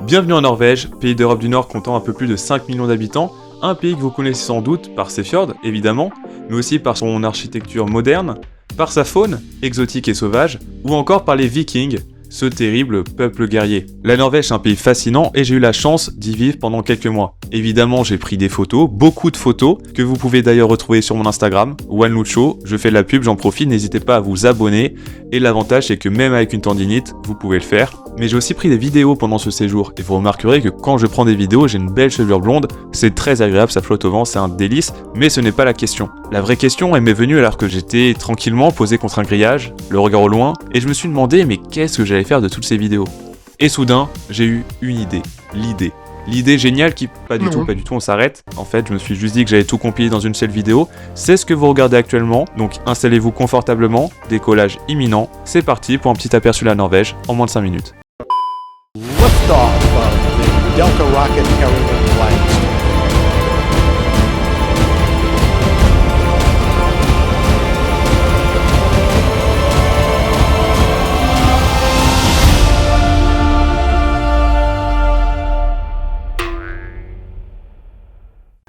Bienvenue en Norvège, pays d'Europe du Nord comptant un peu plus de 5 millions d'habitants, un pays que vous connaissez sans doute par ses fjords, évidemment, mais aussi par son architecture moderne, par sa faune, exotique et sauvage, ou encore par les Vikings, ce terrible peuple guerrier. La Norvège est un pays fascinant et j'ai eu la chance d'y vivre pendant quelques mois. Évidemment, j'ai pris des photos, beaucoup de photos, que vous pouvez d'ailleurs retrouver sur mon Instagram, OneLucho. Je fais de la pub, j'en profite, n'hésitez pas à vous abonner. Et l'avantage, c'est que même avec une tendinite, vous pouvez le faire. Mais j'ai aussi pris des vidéos pendant ce séjour, et vous remarquerez que quand je prends des vidéos, j'ai une belle chevelure blonde, c'est très agréable, ça flotte au vent, c'est un délice, mais ce n'est pas la question. La vraie question, elle m'est venue alors que j'étais tranquillement posé contre un grillage, le regard au loin, et je me suis demandé mais qu'est-ce que j'allais faire de toutes ces vidéos. Et soudain, j'ai eu une idée, l'idée géniale qui, pas du tout, on s'arrête. En fait, je me suis juste dit que j'allais tout compiler dans une seule vidéo. C'est ce que vous regardez actuellement, donc installez-vous confortablement, décollage imminent. C'est parti pour un petit aperçu de la Norvège en moins de 5 minutes. Liftoff of the Delta rocket carrying flight.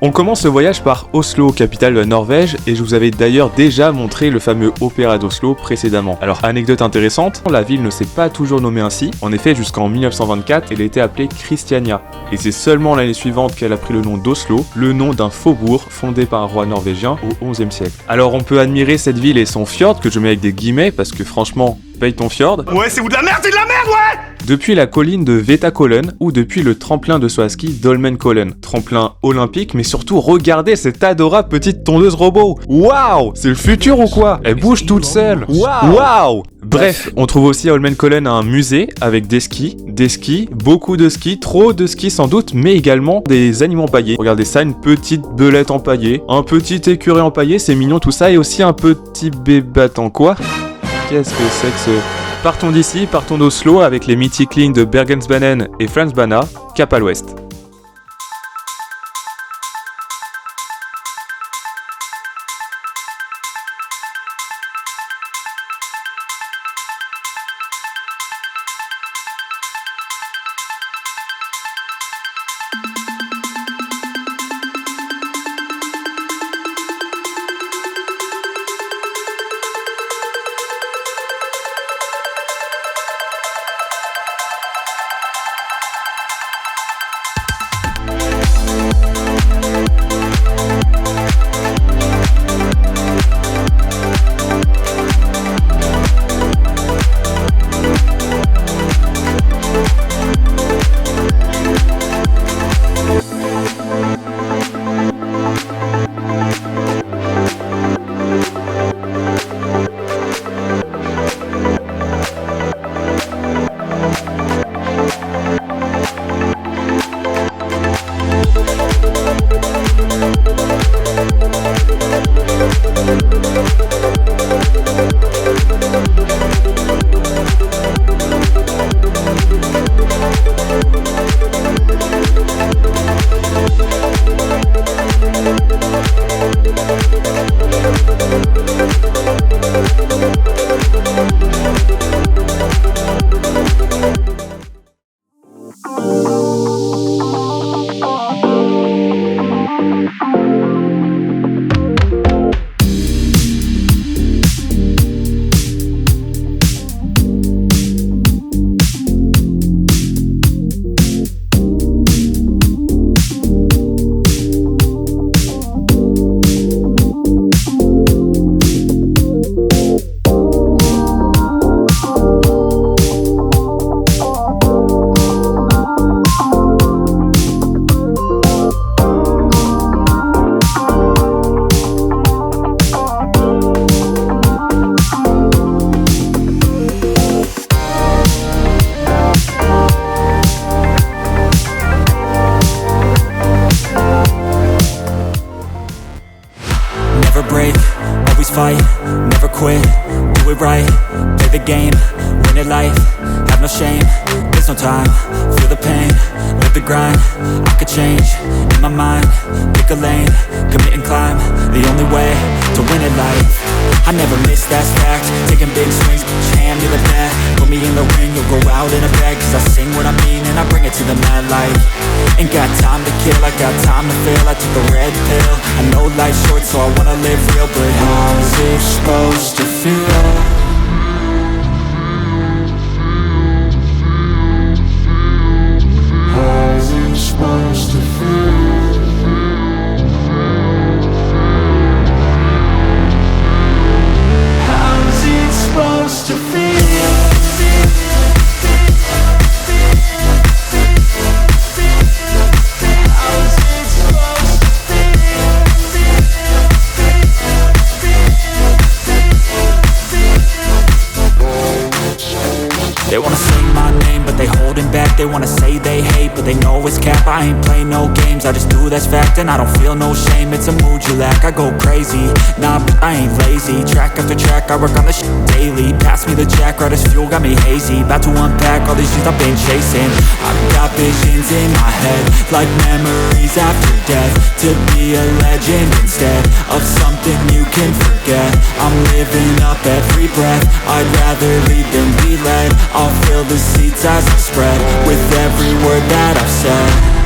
On commence le voyage par Oslo, capitale de la Norvège, et je vous avais d'ailleurs déjà montré le fameux opéra d'Oslo précédemment. Alors, anecdote intéressante, la ville ne s'est pas toujours nommée ainsi. En effet, jusqu'en 1924, elle était appelée Christiania. Et c'est seulement l'année suivante qu'elle a pris le nom d'Oslo, le nom d'un faubourg fondé par un roi norvégien au XIe siècle. Alors, on peut admirer cette ville et son fjord, que je mets avec des guillemets, parce que franchement, paye ton fjord. Ouais, c'est de la merde, ouais! Depuis la colline de Vetakollen ou depuis le tremplin de saut à ski d'Holmenkollen. Tremplin olympique, mais surtout regardez cette adorable petite tondeuse robot. Waouh! C'est le futur ou quoi? Elle bouge toute seule. Waouh! Bref, on trouve aussi à Holmenkollen un musée avec des skis, beaucoup de skis, trop de skis sans doute, mais également des animaux empaillés. Regardez ça, une petite belette empaillée, un petit écureuil empaillé, c'est mignon tout ça, et aussi un petit bébatant quoi? Qu'est-ce que c'est que ce... Partons d'ici, partons d'Oslo avec les mythiques lignes de Bergensbanen et Fransbana, cap à l'ouest. fight, never quit, do it right, play the game, win it life, have no shame, there's no time, feel the pain, live the grind, I could change, in my mind, pick a lane, commit and climb, the only way to win it life, I never miss, that's fact, taking big swings, each hand to the bat, put me in the ring, you'll go out in a bag. Cause I sing what I mean and I bring it to the mad light. Ain't got time to kill, I got time to feel. I took the red pill, I know life's short so I wanna live real. But how's it supposed to feel? How's it supposed to feel? How's it supposed to feel? They wanna say my name, but they holding back. They wanna say they hate, but they know it's cap. I ain't play no games, I just do that's fact. And I don't feel no shame, it's a mood you lack. I go crazy, nah, but I ain't lazy. Track after track, I work on this shit daily. Pass me the jack, right as fuel, got me hazy. About to unpack all these things I've been chasing. I've got visions in my head, like memories after death. To be a legend instead of something you can forget. I'm living up every breath, I'd rather lead than be led. I'll fill the seats as I spread with every word that I've said.